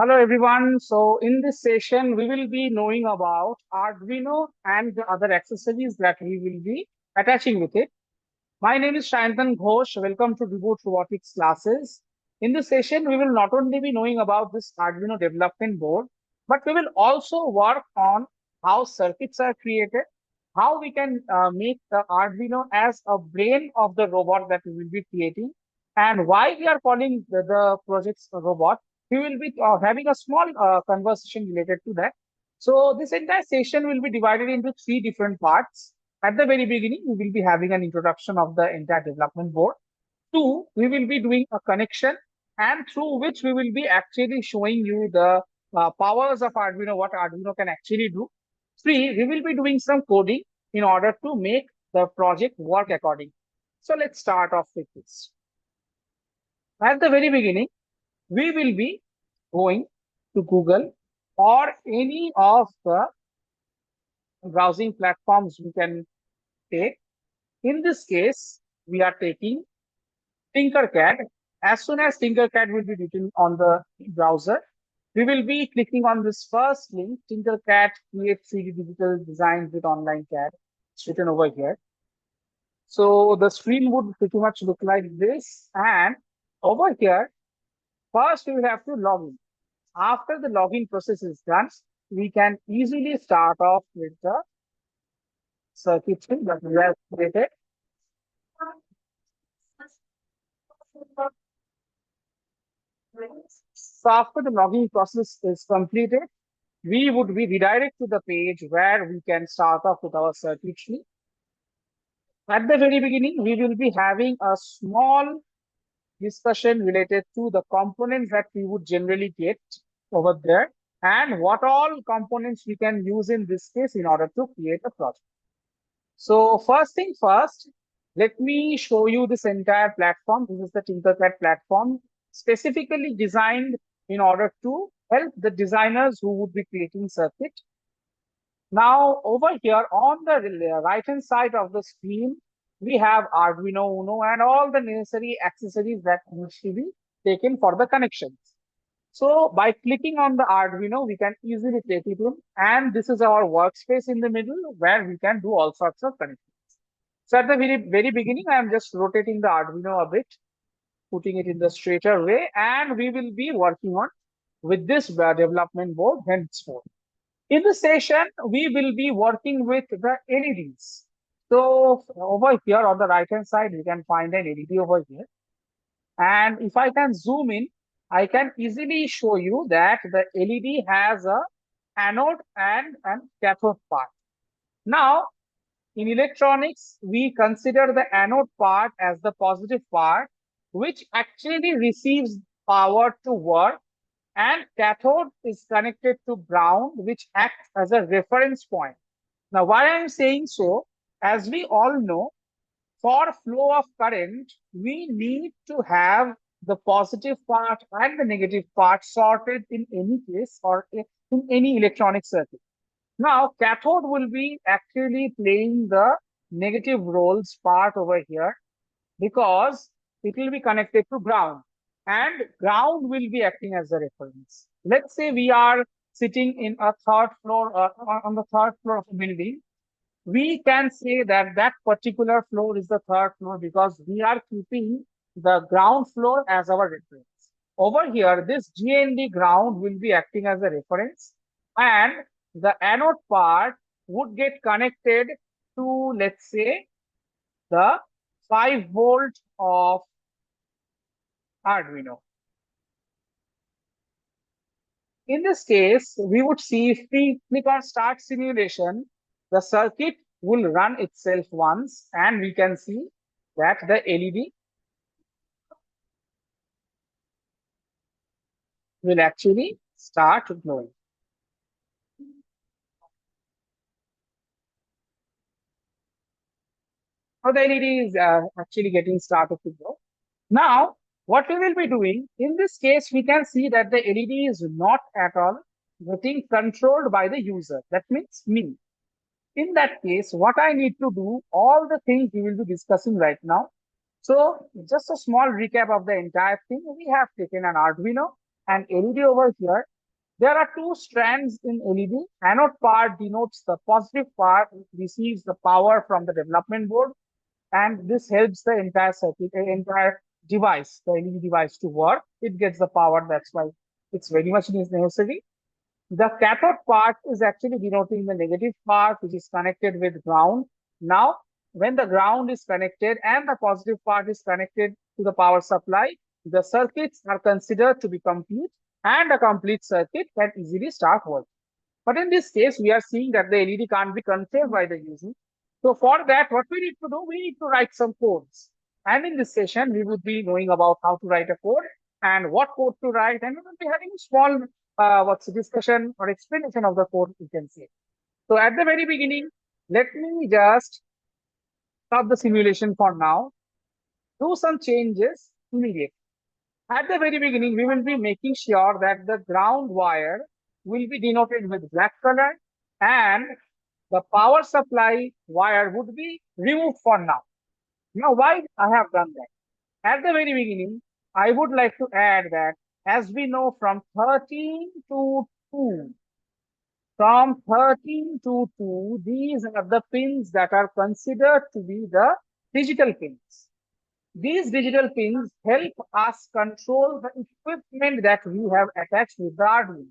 Hello everyone. So in this session, we will be knowing about Arduino and the other accessories that we will be attaching with it. My name is Shayantan Ghosh. Welcome to Reboot Robotics classes. In this session, we will not only be knowing about this Arduino development board, but we will also work on how circuits are created, how we can make the Arduino as a brain of the robot that we will be creating, and why we are calling the projects a robot. We will be having a small conversation related to that. So this entire session will be divided into three different parts. At the very beginning, we will be having an introduction of the entire development board. Two, we will be doing a connection, and through which we will be actually showing you the powers of Arduino, what Arduino can actually do. Three, we will be doing some coding in order to make the project work according. So let's start off with this. At the very beginning, we will be going to Google or any of the browsing platforms we can take. In this case, we are taking Tinkercad. As soon as Tinkercad will be written on the browser, we will be clicking on this first link, Tinkercad Create 3D Digital Designs with Online CAD. It's written over here. So the screen would pretty much look like this. And over here, first we will have to log in. After the login process is done, we can easily start off with the circuitry that we have created. So after the login process is completed, we would be redirected to the page where we can start off with our circuitry. At the very beginning, we will be having a small discussion related to the components that we would generally get over there and what all components we can use in this case in order to create a project. So first thing first, let me show you this entire platform. This is the Tinkercad platform, specifically designed in order to help the designers who would be creating circuit. Now, over here on the right-hand side of the screen, we have Arduino Uno and all the necessary accessories that need to be taken for the connections. So by clicking on the Arduino, we can easily take it in. And this is our workspace in the middle where we can do all sorts of connections. So at the very beginning, I am just rotating the Arduino a bit, putting it in the straighter way, and we will be working on with this development board henceforth. In this session, we will be working with the LEDs. So over here on the right hand side, we can find an LED over here. And if I can zoom in, I can easily show you that the LED has a anode and cathode part. Now, in electronics, we consider the anode part as the positive part, which actually receives power to work, and cathode is connected to ground, which acts as a reference point. Now, why I'm saying so, as we all know, for flow of current, we need to have the positive part and the negative part sorted in any case or in any electronic circuit. Now, cathode will be actually playing the negative roles part over here because it will be connected to ground and ground will be acting as a reference. Let's say we are sitting in a third floor on the third floor of a building. We can say that that particular floor is the third floor because we are keeping the ground floor as our reference. Over here, this GND ground will be acting as a reference and the anode part would get connected to, let's say, the 5 volt of Arduino. In this case, we would see if we click on start simulation, the circuit will run itself once and we can see that the LED will actually start glowing. So the LED is actually getting started to glow. Now, what we will be doing, in this case, we can see that the LED is not at all getting controlled by the user. That means me. In that case, what I need to do, all the things we will be discussing right now. So just a small recap of the entire thing. We have taken an Arduino and LED over here. There are two strands in LED. Anode part denotes the positive part, which receives the power from the development board, and this helps the entire circuit, entire device, the LED device to work. It gets the power. That's why it's very much necessary. The cathode part is actually denoting the negative part, which is connected with ground. Now, when the ground is connected and the positive part is connected to the power supply, the circuits are considered to be complete, and a complete circuit can easily start working. But in this case, we are seeing that the LED can't be controlled by the user. So for that, what we need to do, we need to write some codes. And in this session, we would be knowing about how to write a code and what code to write, and we will be having a small what's the discussion or explanation of the code, you can say. So at the very beginning, let me just stop the simulation for now, do some changes immediately. At the very beginning, we will be making sure that the ground wire will be denoted with black color and the power supply wire would be removed for now. Now, why I have done that? At the very beginning, I would like to add that as we know from 13 to 2, from 13 to 2, these are the pins that are considered to be the digital pins. These digital pins help us control the equipment that we have attached with the Arduino.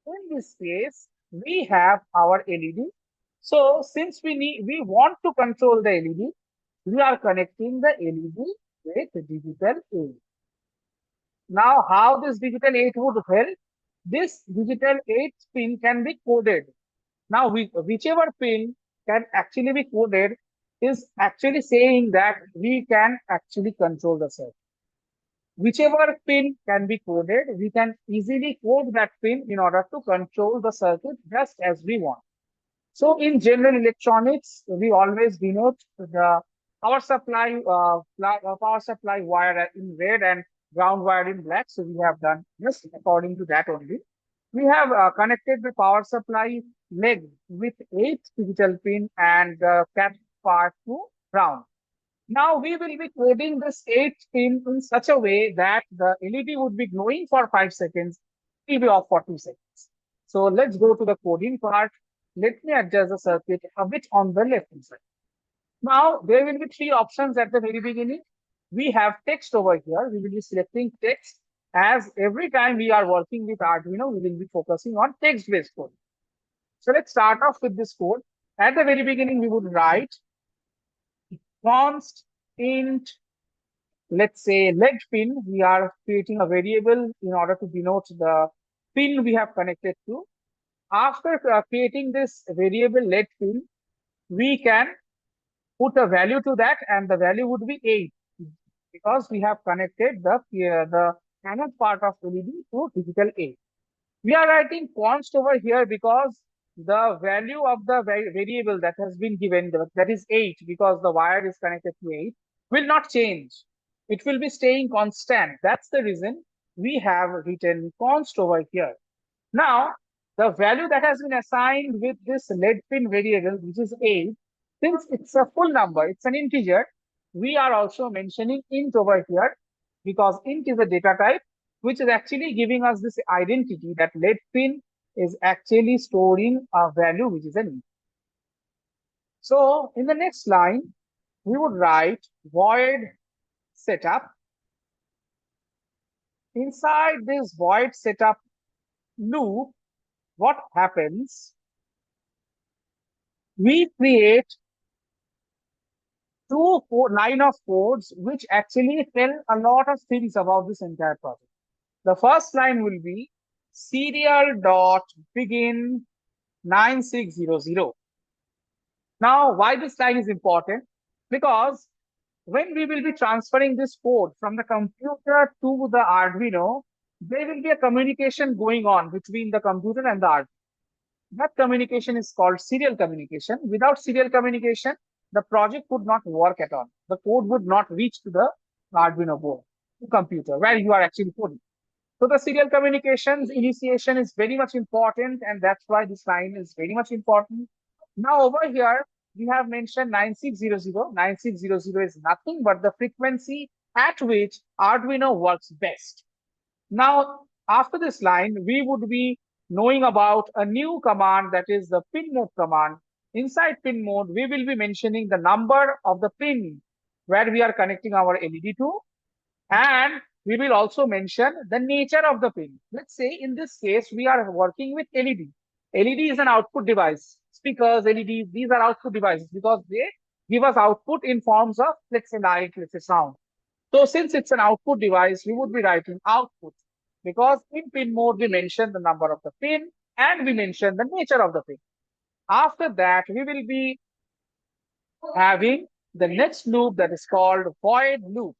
In this case, we have our LED. So since we want to control the LED, we are connecting the LED with digital 8. Now, how this digital 8 would help? This digital 8 pin can be coded. Now, whichever pin can actually be coded is actually saying that we can actually control the circuit. Whichever pin can be coded, we can easily code that pin in order to control the circuit just as we want. So in general electronics, we always denote the power supply wire in red and ground wire in black. So we have done just according to that only. We have connected the power supply leg with 8 digital pin and the cap part to ground. Now we will be coding this 8 pin in such a way that the LED would be glowing for 5 seconds, it will be off for 2 seconds. So let's go to the coding part. Let me adjust the circuit a bit on the left hand side. Now there will be 3 options at the very beginning. We have text over here. We will be selecting text, as every time we are working with Arduino, we will be focusing on text-based code. So let's start off with this code. At the very beginning, we would write const int, let's say lead pin. We are creating a variable in order to denote the pin we have connected to. After creating this variable lead pin, we can put a value to that, and the value would be 8 because we have connected the anode part of LED to digital 8. We are writing const over here because the value of the variable that has been given, that is 8, because the wire is connected to 8, will not change. It will be staying constant. That's the reason we have written const over here. Now, the value that has been assigned with this lead pin variable, which is 8, since it's a full number, it's an integer, we are also mentioning int over here because int is a data type, which is actually giving us this identity that lead pin is actually storing a value which is an int. So in the next line, we would write void setup. Inside this void setup loop, what happens? We create 2 line of codes which actually tell a lot of things about this entire project. The first line will be serial dot begin 9600. Now, why this line is important? Because when we will be transferring this code from the computer to the Arduino, there will be a communication going on between the computer and the Arduino. That communication is called serial communication. Without serial communication, the project would not work at all. The code would not reach to the Arduino board, the computer, where you are actually coding. So the serial communications initiation is very much important, and that's why this line is very much important. Now over here, we have mentioned 9600. 9600 is nothing but the frequency at which Arduino works best. Now, After this line, we would be knowing about a new command, that is the pin mode command. Inside pin mode, we will be mentioning the number of the pin where we are connecting our LED to, and we will also mention the nature of the pin. Let's say in this case, we are working with LED. LED is an output device. Speakers, LEDs, these are output devices because they give us output in forms of, let's say, light, let's say, sound. So since it's an output device, we would be writing output because in pin mode, we mention the number of the pin and we mention the nature of the pin. After that, we will be having the next loop that is called void loop.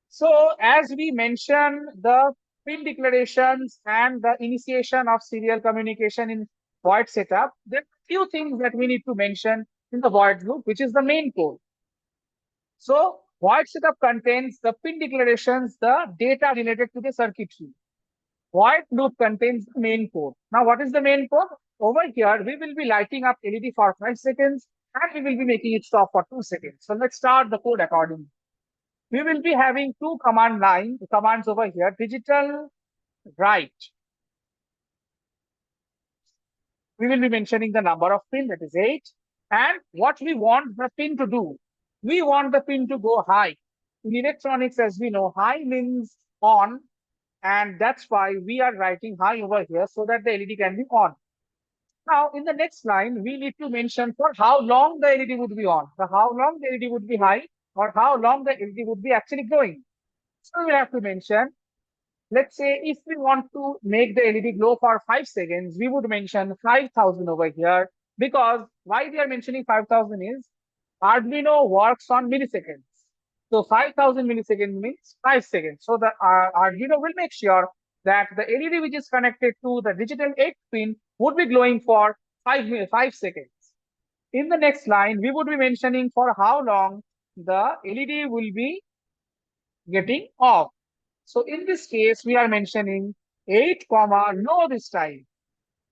So as we mentioned, the pin declarations and the initiation of serial communication in void setup, there are few things that we need to mention in the void loop, which is the main code. So void setup contains the pin declarations, the data related to the circuitry. Void loop contains the main code. Now, what is the main code? Over here, we will be lighting up LED for 5 seconds and we will be making it stop for 2 seconds. So let's start the code accordingly. We will be having two commands over here, digital write. We will be mentioning the number of pin, that is 8, and what we want the pin to do. We want the pin to go high. In electronics, as we know, high means on, and that's why we are writing high over here so that the LED can be on. Now, in the next line, we need to mention for how long the LED would be on, the how long the LED would be high, or how long the LED would be actually glowing. So we have to mention, let's say if we want to make the LED glow for 5 seconds, we would mention 5,000 over here, because why we are mentioning 5,000 is Arduino works on milliseconds. So 5,000 milliseconds means 5 seconds. So the Arduino will make sure that the LED which is connected to the digital 8 pin would be glowing for 5 seconds. In the next line, we would be mentioning for how long the LED will be getting off. So in this case, we are mentioning 8, comma, no this time.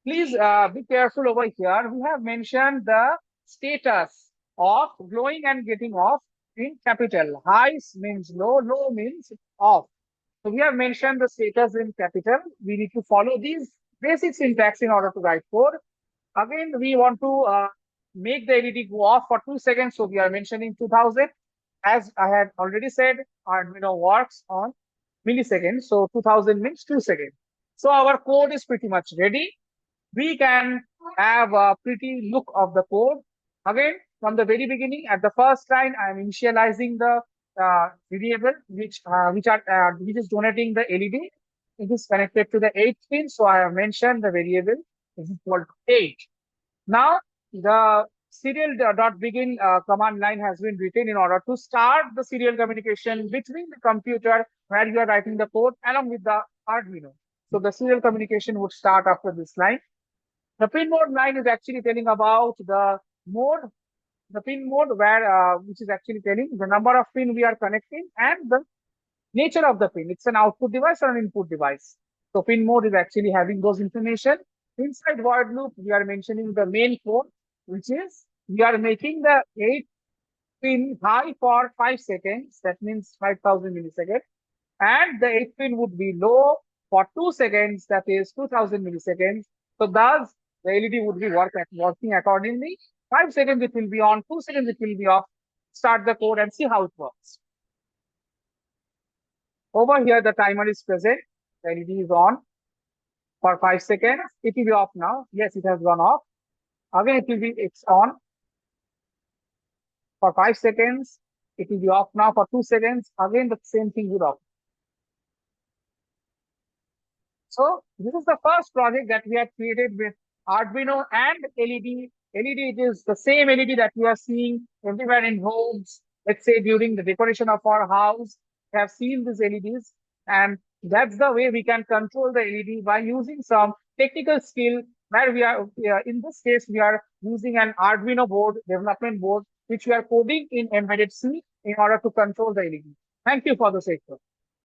Please be careful over here. We have mentioned the status of glowing and getting off in capital. High means low, low means off. So we have mentioned the status in capital. We need to follow these basic syntax in order to write code. Again, we want to make the LED go off for 2 seconds. So we are mentioning 2000. As I had already said, Arduino works on milliseconds. So 2000 means 2 seconds. So our code is pretty much ready. We can have a pretty look of the code. Again, from the very beginning, at the first line, I am initializing the variable which is donating the LED. It is connected to the 8th pin. So I have mentioned the variable is equal to 8. Now the serial dot begin command line has been written in order to start the serial communication between the computer where you are writing the code along with the Arduino. So the serial communication would start after this line. The pin mode line is actually telling about the mode, the pin mode where which is actually telling the number of pin we are connecting and the nature of the pin. It's an output device or an input device. So pin mode is actually having those information. Inside void loop, we are mentioning the main code, which is we are making the 8 pin high for 5 seconds. That means 5,000 milliseconds. And the 8 pin would be low for 2 seconds. That is 2,000 milliseconds. So thus the LED would be working accordingly. 5 seconds it will be on, 2 seconds it will be off. Start the code and see how it works. Over here, the timer is present. The LED is on for 5 seconds. It will be off now. Yes, it has gone off. Again, it's on for 5 seconds. It will be off now for 2 seconds. Again, the same thing will off. So this is the first project that we have created with Arduino and LED. LED is the same LED that we are seeing everywhere in homes. Let's say during the decoration of our house, we have seen these LEDs, and that's the way we can control the LED by using some technical skill where we are, in this case, we are using an Arduino board, development board, which we are coding in embedded C in order to control the LED. Thank you for the sector.